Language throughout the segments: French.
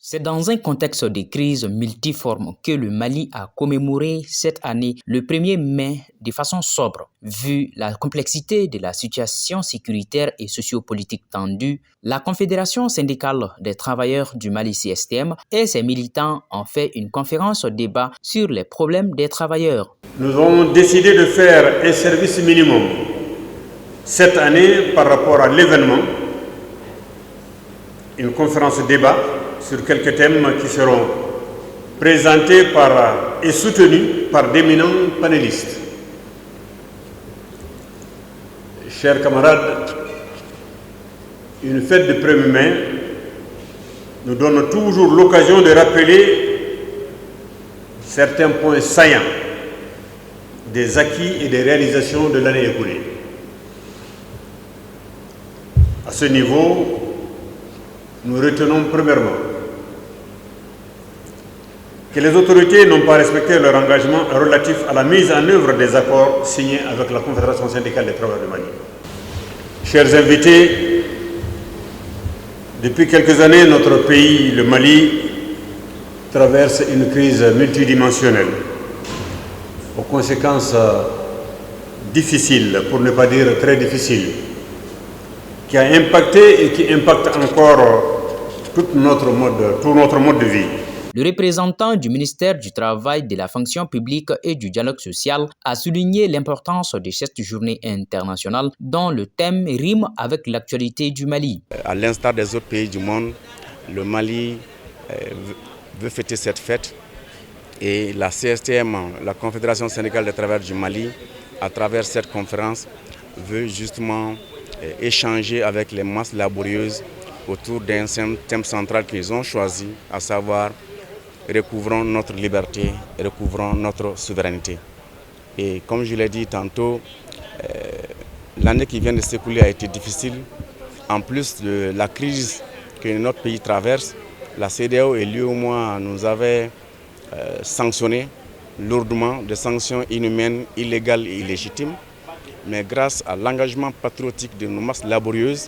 C'est dans un contexte de crise multiforme que le Mali a commémoré cette année le 1er mai de façon sobre. Vu la complexité de la situation sécuritaire et sociopolitique tendue, la Confédération syndicale des travailleurs du Mali CSTM et ses militants ont fait une conférence débat sur les problèmes des travailleurs. Nous avons décidé de faire un service minimum cette année par rapport à l'événement, une conférence débat sur quelques thèmes qui seront présentés et soutenus par d'éminents panélistes. Chers camarades, une fête de 1er mai nous donne toujours l'occasion de rappeler certains points saillants des acquis et des réalisations de l'année écoulée. À ce niveau, nous retenons premièrement que les autorités n'ont pas respecté leur engagement relatif à la mise en œuvre des accords signés avec la Confédération syndicale des travailleurs du Mali. Chers invités, depuis quelques années, notre pays, le Mali, traverse une crise multidimensionnelle, aux conséquences difficiles, pour ne pas dire très difficiles, qui a impacté et qui impacte encore tout notre mode de vie. Le représentant du ministère du Travail, de la fonction publique et du dialogue social a souligné l'importance de cette journée internationale dont le thème rime avec l'actualité du Mali. À l'instar des autres pays du monde, le Mali veut fêter cette fête et la CSTM, la Confédération syndicale des travailleurs du Mali, à travers cette conférence, veut justement échanger avec les masses laborieuses autour d'un thème central qu'ils ont choisi, à savoir recouvrons notre liberté, recouvrons notre souveraineté. Et comme je l'ai dit tantôt, l'année qui vient de s'écouler a été difficile. En plus de la crise que notre pays traverse, la CEDEAO et l'UEMOA nous avaient sanctionné lourdement, des sanctions inhumaines, illégales et illégitimes. Mais grâce à l'engagement patriotique de nos masses laborieuses,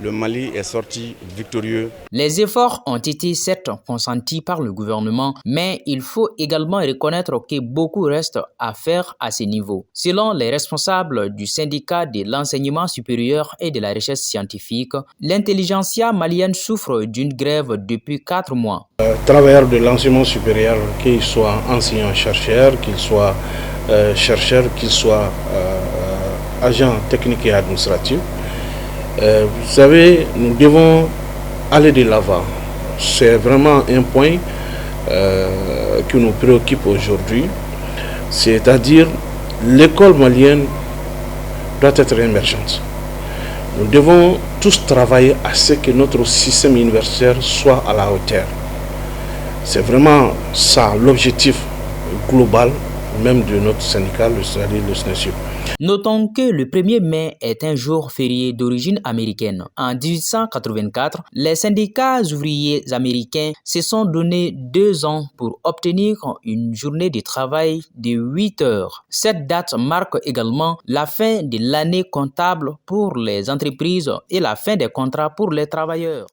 le Mali est sorti victorieux. Les efforts ont été certes consentis par le gouvernement, mais il faut également reconnaître que beaucoup reste à faire à ce niveau. Selon les responsables du syndicat de l'enseignement supérieur et de la recherche scientifique, l'intelligentsia malienne souffre d'une grève depuis 4 mois. Travailleurs de l'enseignement supérieur, qu'ils soient enseignants-chercheurs, qu'ils soient chercheurs, qu'ils soient agents techniques et administratifs, vous savez, nous devons aller de l'avant. C'est vraiment un point qui nous préoccupe aujourd'hui. C'est-à-dire, l'école malienne doit être émergente. Nous devons tous travailler à ce que notre système universitaire soit à la hauteur. C'est vraiment ça l'objectif global même de notre syndicat, c'est-à-dire le SNESUP. Notons que le 1er mai est un jour férié d'origine américaine. En 1884, les syndicats ouvriers américains se sont donné 2 ans pour obtenir une journée de travail de 8 heures. Cette date marque également la fin de l'année comptable pour les entreprises et la fin des contrats pour les travailleurs.